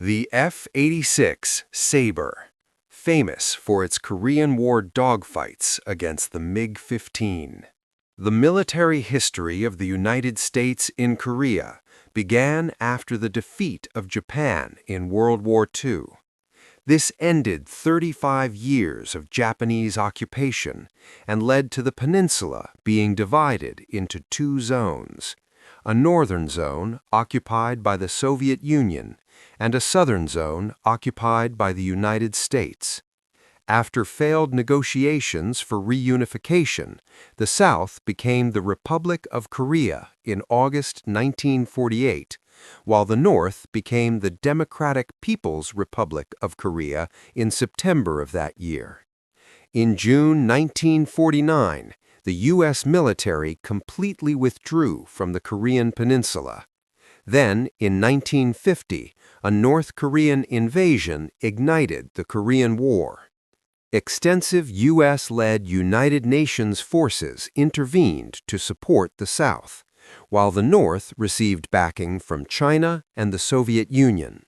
The F-86 Sabre, famous for its Korean War dogfights against the MiG-15. The military history of the United States in Korea began after the defeat of Japan in World War II. This ended 35 years of Japanese occupation and led to the peninsula being divided into two zones: a northern zone occupied by the Soviet Union and a southern zone occupied by the United States. After failed negotiations for reunification, the South became the Republic of Korea in August 1948, while the North became the Democratic People's Republic of Korea in September of that year. In June 1949, the U.S. military completely withdrew from the Korean peninsula. Then, in 1950, a North Korean invasion ignited the Korean War. Extensive U.S.-led United Nations forces intervened to support the South, while the North received backing from China and the Soviet Union.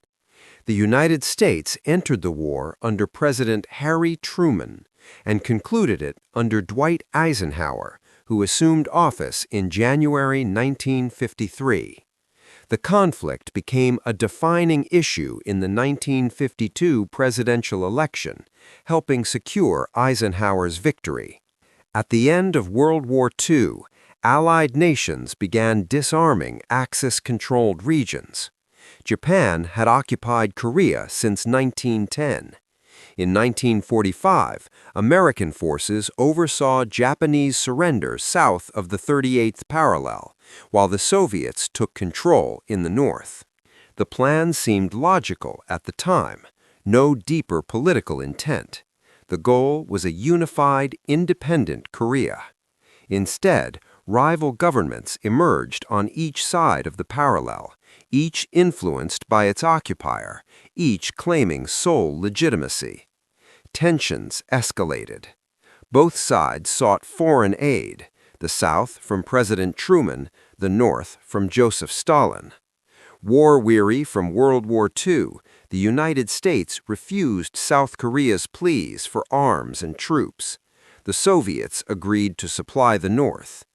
The United States entered the war under President Harry Truman and concluded it under Dwight Eisenhower, who assumed office in January 1953. The conflict became a defining issue in the 1952 presidential election, helping secure Eisenhower's victory. At the end of World War II, Allied nations began disarming Axis-controlled regions. Japan had occupied Korea since 1910. In 1945, American forces oversaw Japanese surrender south of the 38th parallel, while the Soviets took control in the north. The plan seemed logical at the time, no deeper political intent. The goal was a unified, independent Korea. Instead, rival governments emerged on each side of the parallel, each influenced by its occupier, each claiming sole legitimacy. Tensions escalated. Both sides sought foreign aid, the South from President Truman, the North from Joseph Stalin. War-weary from World War II, the United States refused South Korea's pleas for arms and troops. The Soviets agreed to supply the North.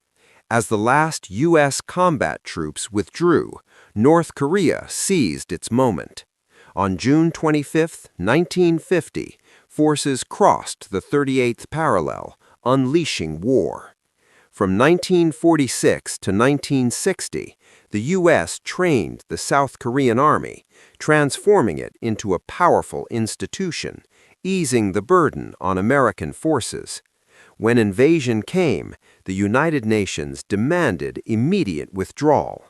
As the last U.S. combat troops withdrew, North Korea seized its moment. On June 25, 1950, forces crossed the 38th parallel, unleashing war. From 1946 to 1960, the U.S. trained the South Korean Army, transforming it into a powerful institution, easing the burden on American forces. When invasion came, the United Nations demanded immediate withdrawal.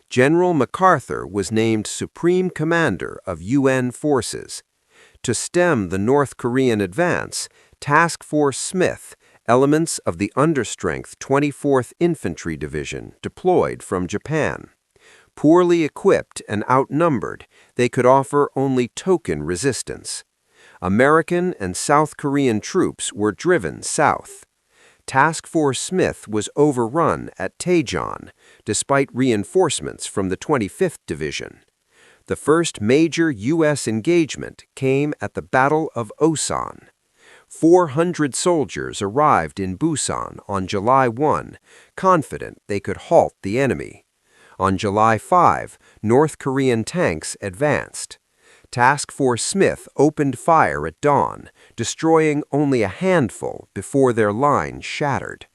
General MacArthur was named Supreme Commander of UN forces. To stem the North Korean advance, Task Force Smith, elements of the understrength 24th Infantry Division, deployed from Japan. Poorly equipped and outnumbered, they could offer only token resistance. American and South Korean troops were driven south. Task Force Smith was overrun at Taejon, despite reinforcements from the 25th Division. The first major U.S. engagement came at the Battle of Osan. 400 soldiers arrived in Busan on July 1, confident they could halt the enemy. On July 5, North Korean tanks advanced. Task Force Smith opened fire at dawn, destroying only a handful before their line shattered.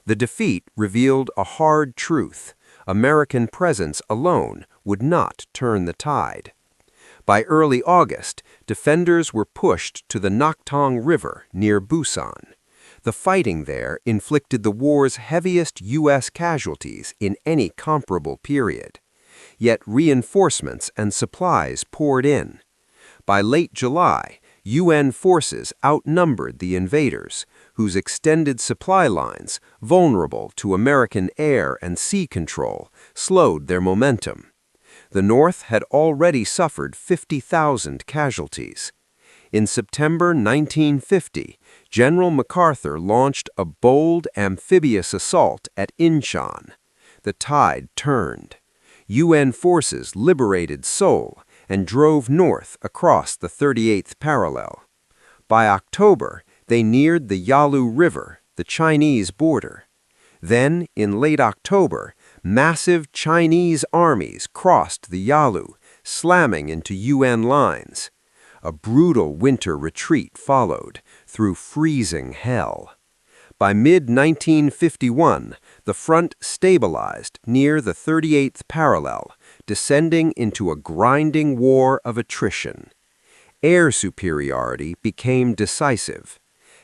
The defeat revealed a hard truth: American presence alone would not turn the tide. By early August, defenders were pushed to the Naktong River near Busan. The fighting there inflicted the war's heaviest U.S. casualties in any comparable period. Yet reinforcements and supplies poured in. By late July, UN forces outnumbered the invaders, whose extended supply lines, vulnerable to American air and sea control, slowed their momentum. The North had already suffered 50,000 casualties. In September 1950, General MacArthur launched a bold amphibious assault at Inchon. The tide turned. UN forces liberated Seoul, and drove north across the 38th parallel. By October, they neared the Yalu River, the Chinese border. Then, in late October, massive Chinese armies crossed the Yalu, slamming into UN lines. A brutal winter retreat followed, through freezing hell. By mid-1951, the front stabilized near the 38th parallel, descending into a grinding war of attrition. Air superiority became decisive.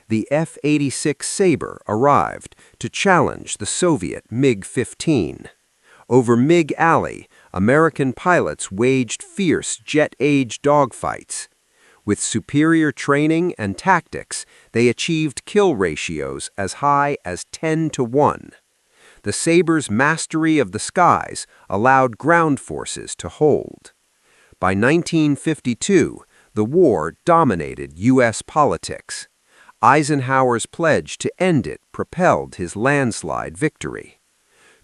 The F-86 Sabre arrived to challenge the Soviet MiG-15. Over MiG Alley, American pilots waged fierce jet-age dogfights. With superior training and tactics, they achieved kill ratios as high as 10-1. The Sabre's mastery of the skies allowed ground forces to hold. By 1952, the war dominated U.S. politics. Eisenhower's pledge to end it propelled his landslide victory.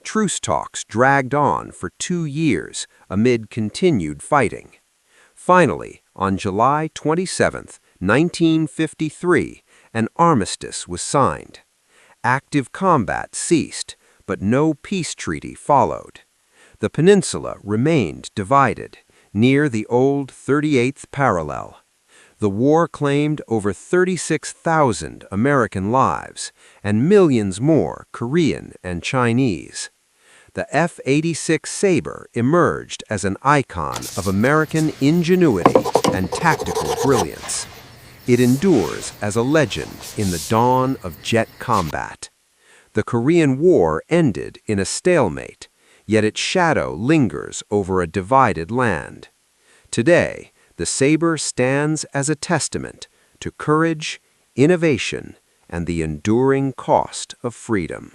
Truce talks dragged on for 2 years amid continued fighting. Finally, on July 27, 1953, an armistice was signed. Active combat ceased, but no peace treaty followed. The peninsula remained divided, near the old 38th parallel. The war claimed over 36,000 American lives and millions more Korean and Chinese. The F-86 Sabre emerged as an icon of American ingenuity and tactical brilliance. It endures as a legend in the dawn of jet combat. The Korean War ended in a stalemate, yet its shadow lingers over a divided land. Today, the Sabre stands as a testament to courage, innovation, and the enduring cost of freedom.